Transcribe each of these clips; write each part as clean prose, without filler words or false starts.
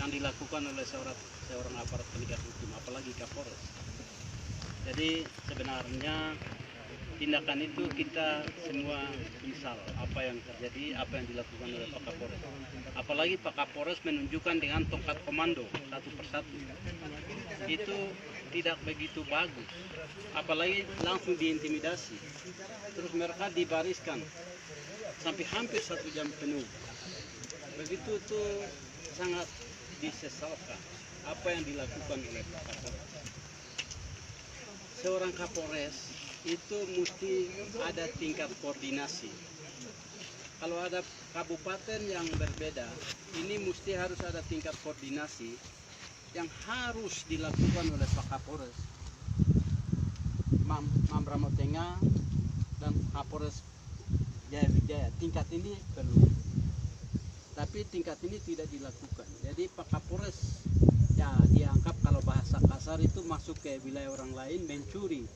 yang dilakukan oleh seorang aparat penegak hukum, apalagi Kapolres. Jadi sebenarnya tindakan itu kita semua misal apa yang terjadi, apa yang dilakukan oleh Pak Kapolres. Apalagi Pak Kapolres menunjukkan dengan tongkat komando satu persatu. Itu tidak begitu bagus. Apalagi langsung diintimidasi. Terus mereka dibariskan sampai hampir 1 jam penuh. Begitu tuh sangat disesalkan apa yang dilakukan oleh Pak Kapolres. Seorang Kapolres itu mesti ada tingkat koordinasi. Kalau ada kabupaten yang berbeda, ini mesti harus ada tingkat koordinasi yang harus dilakukan oleh Pak Kapolres Mambramo Tengah dan Kapolres Jaya Wijaya. Tingkat ini perlu, tapi tingkat ini tidak dilakukan. Jadi Pak Kapolres ya dianggap kalau bahasa kasar itu masuk ke wilayah orang lain, mencuri.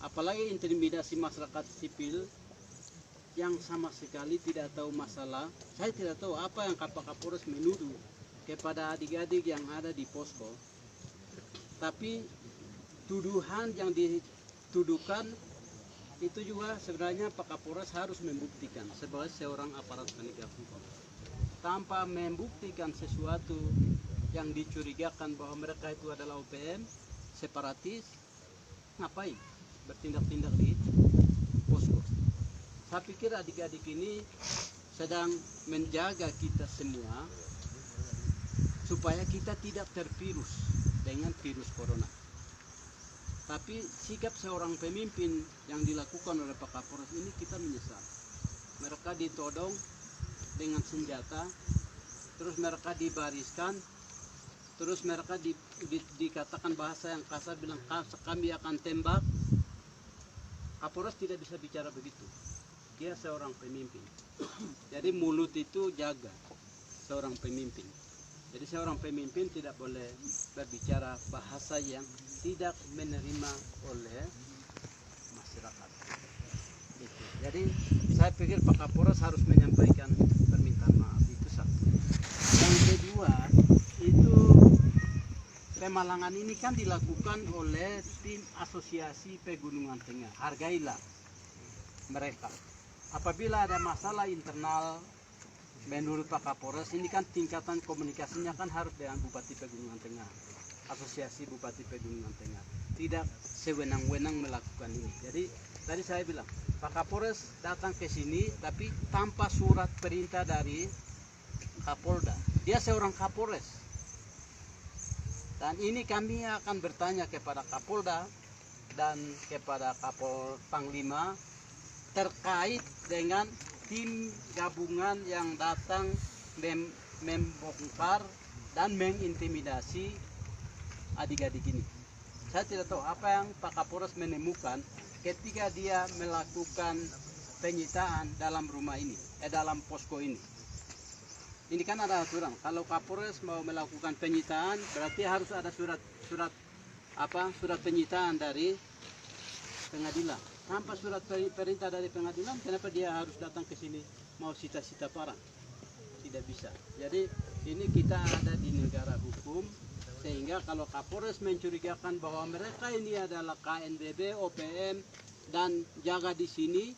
Apalagi intimidasi masyarakat sipil yang sama sekali tidak tahu masalah. Saya tidak tahu apa yang Pak Kapolres menuduh kepada adik-adik yang ada di posko. Tapi tuduhan yang dituduhkan itu juga sebenarnya Pak Kapolres harus membuktikan sebagai seorang aparat penegak hukum. Tanpa membuktikan sesuatu yang dicurigakan bahwa mereka itu adalah OPM, separatis, ngapain bertindak-tindak di posko? Saya pikir adik-adik ini sedang menjaga kita semua supaya kita tidak tervirus dengan virus corona. Tapi sikap seorang pemimpin yang dilakukan oleh Pak Kapolres ini kita menyesal. Mereka ditodong dengan senjata, terus mereka dibariskan, terus mereka dikatakan bahasa yang kasar, bilang kami akan tembak. Kapolres tidak bisa bicara begitu. Dia seorang pemimpin. Jadi mulut itu jaga seorang pemimpin. Jadi seorang pemimpin tidak boleh berbicara bahasa yang tidak menerima oleh masyarakat. Gitu. Jadi saya pikir Pak Kapolres harus menyampaikan permintaan maaf, itu satu. Yang kedua, itu pemalangan ini kan dilakukan oleh tim Asosiasi Pegunungan Tengah. Hargailah mereka. Apabila ada masalah internal menurut Pak Kapolres, ini kan tingkatan komunikasinya kan harus dengan Bupati Pegunungan Tengah, Asosiasi Bupati Pegunungan Tengah. Tidak sewenang-wenang melakukan ini. Jadi tadi saya bilang Pak Kapolres datang ke sini tapi tanpa surat perintah dari Kapolda. Dia seorang Kapolres. Dan ini kami akan bertanya kepada Kapolda dan kepada Kapol Panglima terkait dengan tim gabungan yang datang membongkar dan mengintimidasi adik-adik ini. Saya tidak tahu apa yang Pak Kapolres menemukan ketika dia melakukan penyitaan dalam rumah ini, dalam posko ini. Ini kan ada aturan, kalau Kapolres mau melakukan penyitaan berarti harus ada surat penyitaan dari pengadilan. Tanpa surat perintah dari pengadilan, kenapa dia harus datang ke sini mau sita-sita barang? Tidak bisa. Jadi ini kita ada di negara hukum, sehingga kalau Kapolres mencurigakan bahwa mereka ini adalah KNBB, OPM dan jaga di sini,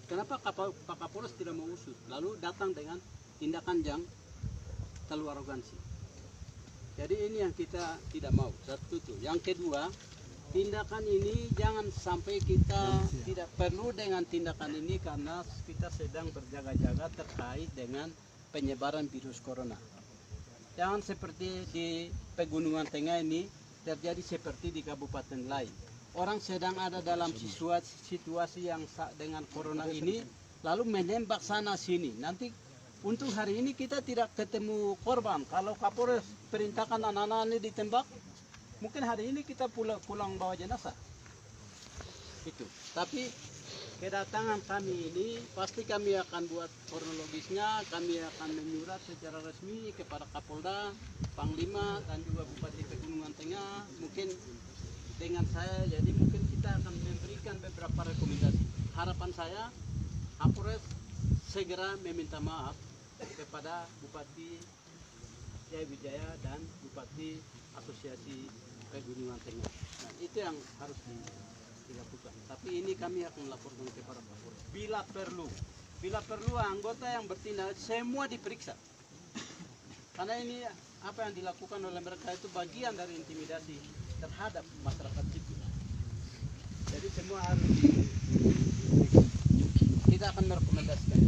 kenapa Pak Kapolres tidak mau usut? Lalu datang dengan tindakan yang terlalu arogansi. Jadi ini yang kita tidak mau. Satu itu. Yang kedua, tindakan ini jangan sampai kita tidak perlu dengan tindakan ini karena kita sedang berjaga-jaga terkait dengan penyebaran virus corona. Jangan seperti di Pegunungan Tengah ini terjadi seperti di kabupaten lain. Orang sedang ada dalam situasi yang dengan corona ini lalu menembak sana sini. Nanti untuk hari ini kita tidak ketemu korban. Kalau Kapolres perintahkan anak-anak ini ditembak, mungkin hari ini kita pulang bawa jenazah. Itu. Tapi kedatangan kami ini pasti kami akan buat kronologisnya, kami akan menyurat secara resmi kepada Kapolda, Panglima dan juga Bupati Pegunungan Tengah. Mungkin dengan saya, jadi mungkin kita akan memberikan beberapa rekomendasi. Harapan saya Kapolres segera meminta maaf kepada Bupati Jaya Wijaya dan Bupati Asosiasi Pegunungan Tengah. Nah, itu yang harus dilakukan. Tapi ini kami akan melaporkan kepada Kapolres. Bila perlu anggota yang bertindak semua diperiksa. Karena ini apa yang dilakukan oleh mereka itu bagian dari intimidasi terhadap masyarakat sipil. Jadi semua harus kita akan merekomendasikan.